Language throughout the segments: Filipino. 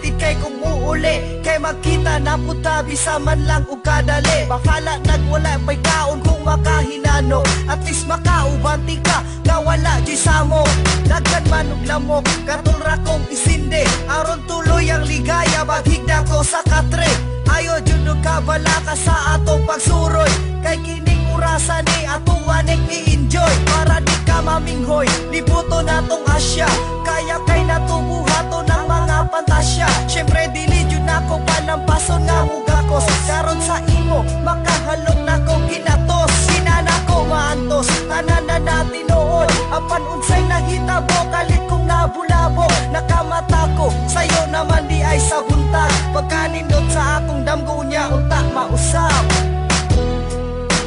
Hapit kay kung muuli, kay magkita na puta bisa man lang o kadali. Bakala nagwala pa'y kaon kung makahinano, at least makaubanti ka nga wala di samo. Daghan man og lamok, katulra kong isinde, aron tuloy ang ligaya maghigda ko sa katre. Ayo jud kabala ka sa atong pagsuroy, kay kining urasa ni atuan i-enjoy. Para di ka maminghoy, libuto natong Asya, kaya kay natubuhato ng mga pantasya. Syempre dili jud nako palampason nga mugakos, karon sa imo makahalok nako ginatos. Sinana ko maantos, tanan na natin noon, apan unsay nahitabo kalit kong nabulabo. Nakamata ko sayo naman di ay sa buntag, pagkanindot sa akong damgo niya unta mausap.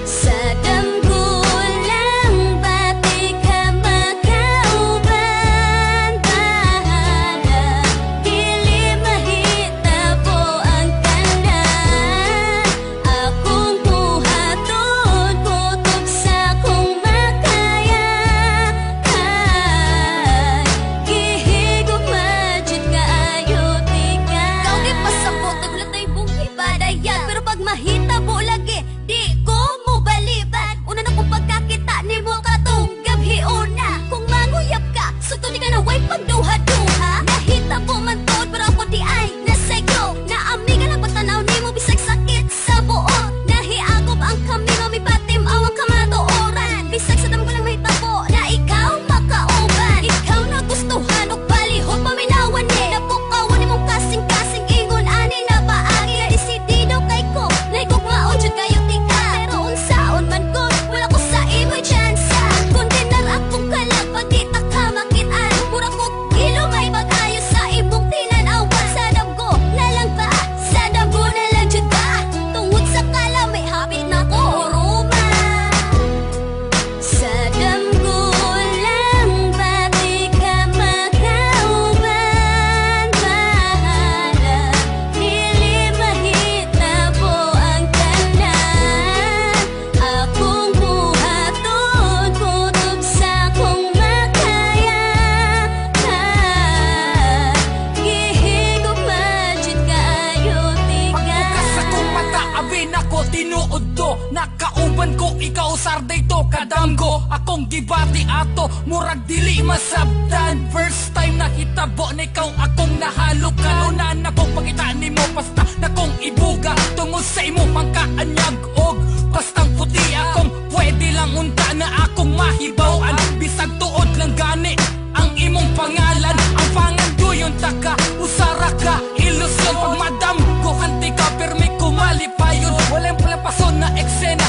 Sa damgo lang pati ka makauban, bahala dili mahitabo ang tanan. Akong buhaton kutob sa kong makaya, kay gihigog majud kaayo tika. Kau di pasabot naglatay bungi badayan, pero pag mahitabo lagi di ko mo baliban. Una na kung pagkakita ni mo katong gabhiuna, kung manguyap ka sugto di ka na way pagduha-duha. Nahitabo man tod pero ako di ay nasaygo, naami ka lang pagtanaw ni mo bisag sakit sa buot. Nahiagop ang kami mamipatim awang kamatooran, bisag sa damo ko lang mahitabo na ikaw makauban. Ikaw na gustuhan og balihok paminawan ni, napukawan ni mong kasing-kasing ingon ani na paagi. Desidido kay ko naigog maon jud kayo tika, pero unsaon man ko wala ko sa imo'y tsansa. Kondenar akong kalag pag di ta ka makitaan, mura ko kilo may bag-ayo sa imong tinanawan. Sa damgo na lang ba? Sa damgo na lang jud ba? Tungod sa kala may habit na ko uruma. Sa damgo lang pati ka makauban, bahala dili mahitabo ang tanan. Akong buhaton kutob sa kong makaya, kay gihigog majud kaayo tika. Pagbukas sa kong mata, abin ako tinuod to, nakauban ko ikaw sarday to kadamgo. Akong gibati ato, murag dili masabtan. First time nakitabo na ikaw akong nahalukan. Una na kong pagkita ni mo basta na kong ibuga, tungod sa imo pangkaanyag og bastang puti akong pwede lang unta na akong mahibawan. Bisag tuod lang gani ang imong pangalan, ang panganduyon taka usara ka ilusyon. Pag madam ko hanti ka permi kumalipayon, walang palapason na eksena